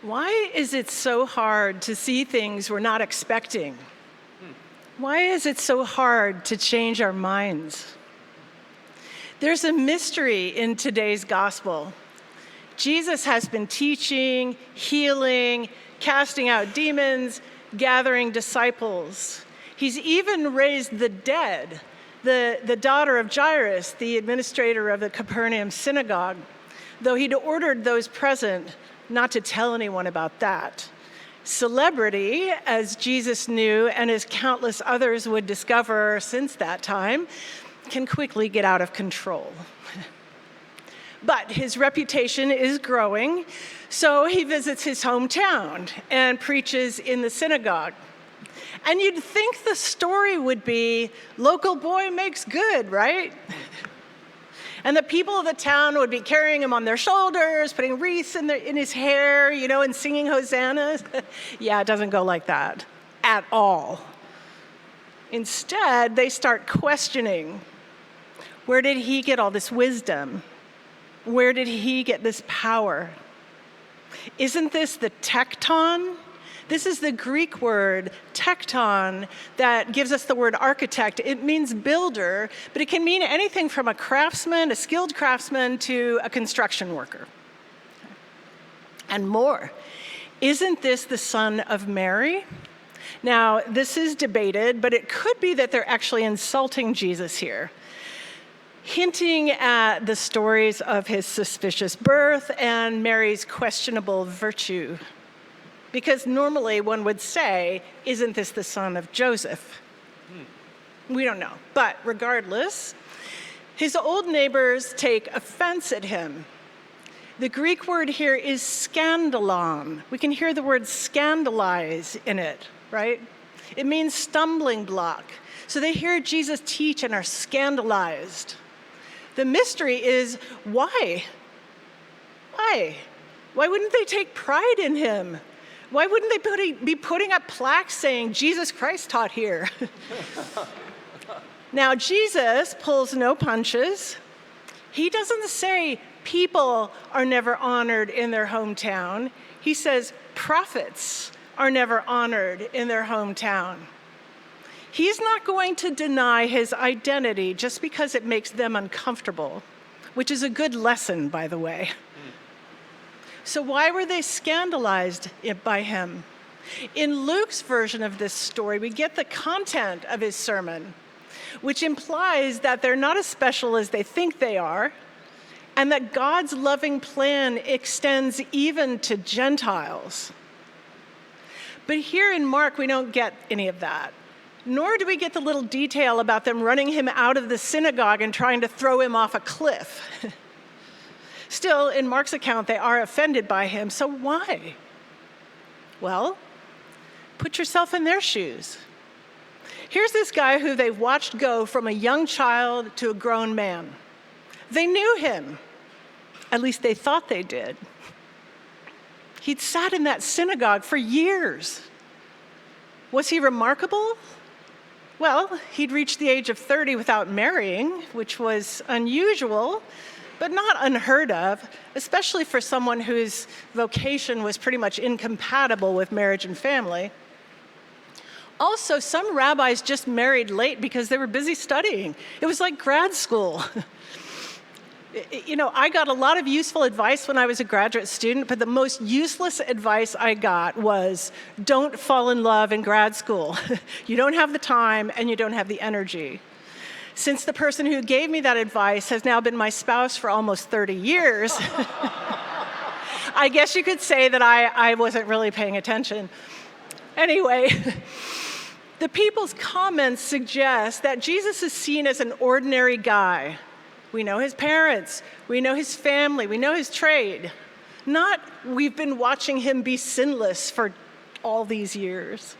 Why is it so hard to see things we're not expecting? Why is it so hard to change our minds? There's a mystery in today's gospel. Jesus has been teaching, healing, casting out demons, gathering disciples. He's even raised the dead. The daughter of Jairus, the administrator of the Capernaum synagogue, though he'd ordered those present not to tell anyone about that. Celebrity, as Jesus knew and as countless others would discover since that time, can quickly get out of control. But his reputation is growing, so he visits his hometown and preaches in the synagogue. And you'd think the story would be, local boy makes good, right? And the people of the town would be carrying him on their shoulders, putting wreaths in his hair, and singing hosannas. Yeah, it doesn't go like that at all. Instead, they start questioning, where did he get all this wisdom? Where did he get this power? Isn't this the tekton? This is the Greek word, tekton, that gives us the word architect. It means builder, but it can mean anything from a craftsman, a skilled craftsman, to a construction worker. And more. Isn't this the son of Mary? Now, this is debated, but it could be that they're actually insulting Jesus here, hinting at the stories of his suspicious birth and Mary's questionable virtue. Because normally one would say, isn't this the son of Joseph? We don't know. But regardless, his old neighbors take offense at him. The Greek word here is scandalon. We can hear the word scandalize in it, right? It means stumbling block. So they hear Jesus teach and are scandalized. The mystery is why? Why? Why wouldn't they take pride in him? Why wouldn't they be putting up plaques saying, Jesus Christ taught here? Now, Jesus pulls no punches. He doesn't say people are never honored in their hometown. He says prophets are never honored in their hometown. He's not going to deny his identity just because it makes them uncomfortable, which is a good lesson, by the way. So why were they scandalized by him? In Luke's version of this story, we get the content of his sermon, which implies that they're not as special as they think they are, and that God's loving plan extends even to Gentiles. But here in Mark, we don't get any of that, nor do we get the little detail about them running him out of the synagogue and trying to throw him off a cliff. Still, in Mark's account, they are offended by him, so why? Well, put yourself in their shoes. Here's this guy who they've watched go from a young child to a grown man. They knew him. At least they thought they did. He'd sat in that synagogue for years. Was he remarkable? Well, he'd reached the age of 30 without marrying, which was unusual, but not unheard of, especially for someone whose vocation was pretty much incompatible with marriage and family. Also, some rabbis just married late because they were busy studying. It was like grad school. I got a lot of useful advice when I was a graduate student, but the most useless advice I got was, don't fall in love in grad school. You don't have the time and you don't have the energy. Since the person who gave me that advice has now been my spouse for almost 30 years, I guess you could say that I wasn't really paying attention. Anyway, the people's comments suggest that Jesus is seen as an ordinary guy. We know his parents, we know his family, we know his trade. Not, we've been watching him be sinless for all these years.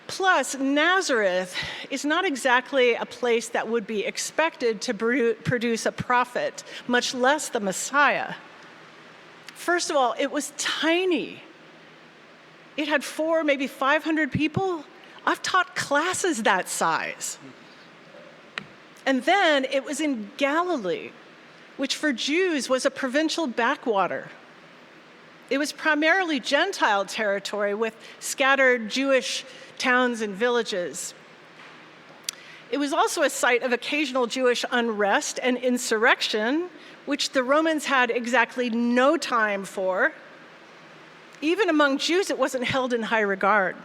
Plus, Nazareth is not exactly a place that would be expected to produce a prophet, much less the Messiah. First of all, it was tiny. It had 400, maybe 500 people. I've taught classes that size. And then it was in Galilee, which for Jews was a provincial backwater. It was primarily Gentile territory with scattered Jewish towns and villages. It was also a site of occasional Jewish unrest and insurrection, which the Romans had exactly no time for. Even among Jews, it wasn't held in high regard.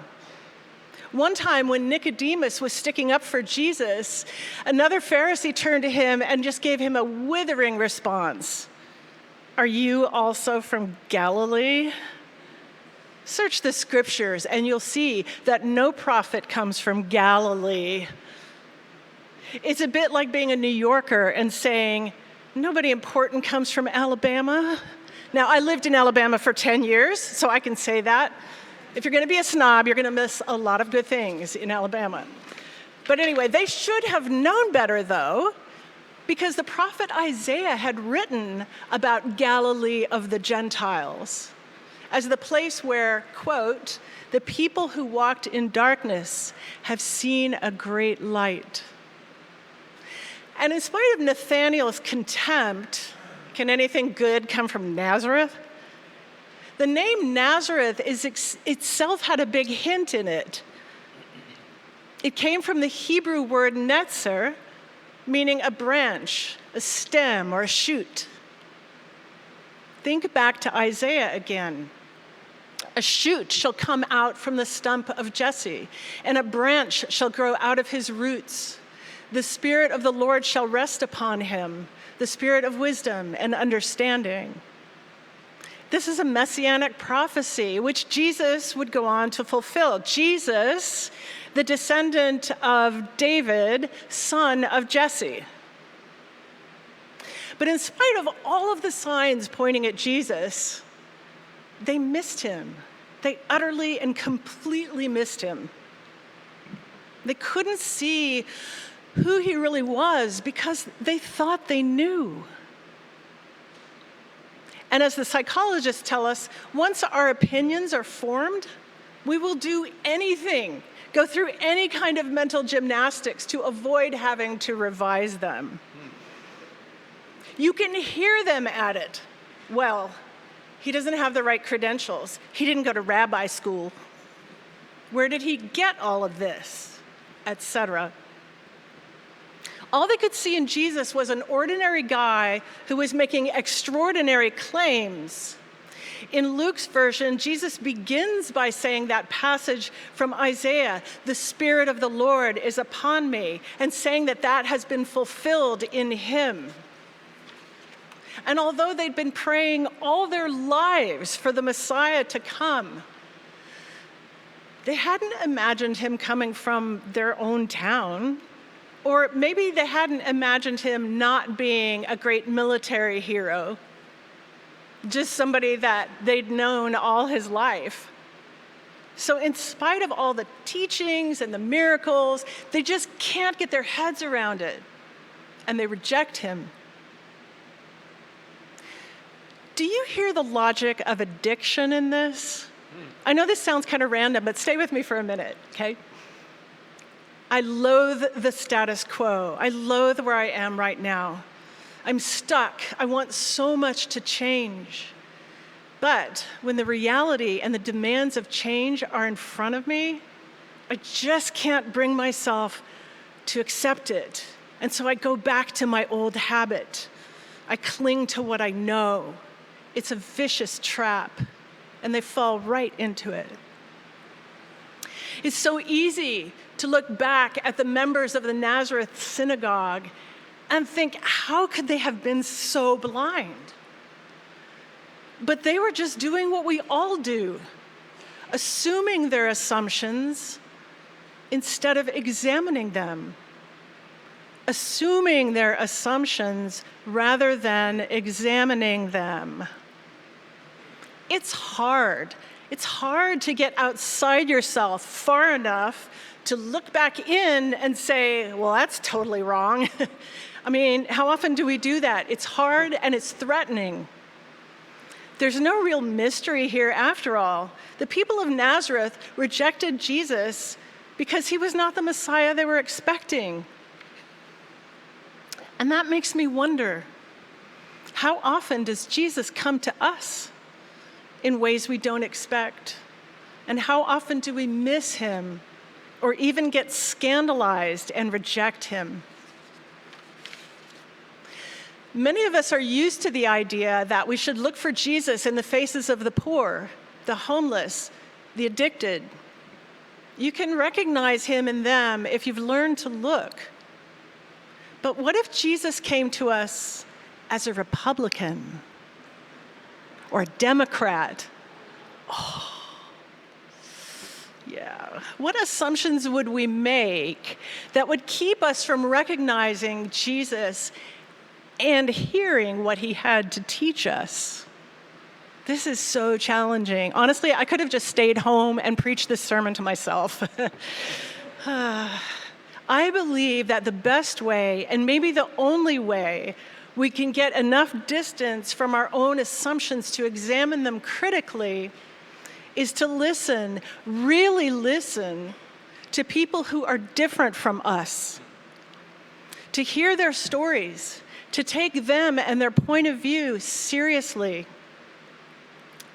One time when Nicodemus was sticking up for Jesus, another Pharisee turned to him and just gave him a withering response. "Are you also from Galilee? Search the scriptures and you'll see that no prophet comes from Galilee." It's a bit like being a New Yorker and saying, "Nobody important comes from Alabama." Now, I lived in Alabama for 10 years, so I can say that. If you're going to be a snob, you're going to miss a lot of good things in Alabama. But anyway, they should have known better, though, because the prophet Isaiah had written about Galilee of the Gentiles as the place where, quote, "the people who walked in darkness have seen a great light." And in spite of Nathanael's contempt, can anything good come from Nazareth? The name Nazareth itself had a big hint in it. It came from the Hebrew word netzer, meaning a branch, a stem, or a shoot. Think back to Isaiah again. "A shoot shall come out from the stump of Jesse, and a branch shall grow out of his roots. The Spirit of the Lord shall rest upon him, the Spirit of wisdom and understanding." This is a messianic prophecy which Jesus would go on to fulfill. Jesus, the descendant of David, son of Jesse. But in spite of all of the signs pointing at Jesus, they missed him. They utterly and completely missed him. They couldn't see who he really was because they thought they knew. And as the psychologists tell us, once our opinions are formed, we will do anything, go through any kind of mental gymnastics to avoid having to revise them. You can hear them at it. Well, he doesn't have the right credentials. He didn't go to rabbi school. Where did he get all of this? Etc. All they could see in Jesus was an ordinary guy who was making extraordinary claims. In Luke's version, Jesus begins by saying that passage from Isaiah, "The Spirit of the Lord is upon me," and saying that that has been fulfilled in him. And although they'd been praying all their lives for the Messiah to come, they hadn't imagined him coming from their own town. Or maybe they hadn't imagined him not being a great military hero, just somebody that they'd known all his life. So in spite of all the teachings and the miracles, they just can't get their heads around it, and they reject him. Do you hear the logic of addiction in this? I know this sounds kind of random, but stay with me for a minute, okay? I loathe the status quo. I loathe where I am right now. I'm stuck. I want so much to change. But when the reality and the demands of change are in front of me, I just can't bring myself to accept it. And so I go back to my old habit. I cling to what I know. It's a vicious trap, and they fall right into it. It's so easy to look back at the members of the Nazareth synagogue and think, how could they have been so blind? But they were just doing what we all do, assuming their assumptions instead of examining them. Assuming their assumptions rather than examining them. It's hard. It's hard to get outside yourself far enough to look back in and say, well, that's totally wrong. I mean, how often do we do that? It's hard and it's threatening. There's no real mystery here after all. The people of Nazareth rejected Jesus because he was not the Messiah they were expecting. And that makes me wonder, how often does Jesus come to us? in ways we don't expect? And how often do we miss him or even get scandalized and reject him? Many of us are used to the idea that we should look for Jesus in the faces of the poor, the homeless, the addicted. You can recognize him in them if you've learned to look. But what if Jesus came to us as a Republican or a Democrat? Yeah. What assumptions would we make that would keep us from recognizing Jesus and hearing what he had to teach us? This is so challenging. Honestly, I could have just stayed home and preached this sermon to myself. I believe that the best way, and maybe the only way, we can get enough distance from our own assumptions to examine them critically is to listen, really listen, to people who are different from us, to hear their stories, to take them and their point of view seriously.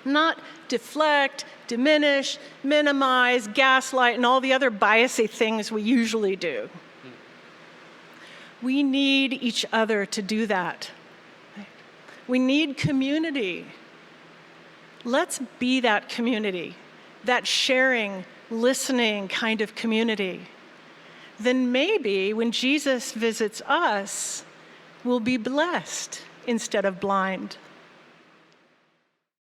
Not deflect, diminish, minimize, gaslight, and all the other biasy things we usually do. We need each other to do that. We need community. Let's be that community, that sharing, listening kind of community. Then maybe when Jesus visits us, we'll be blessed instead of blind.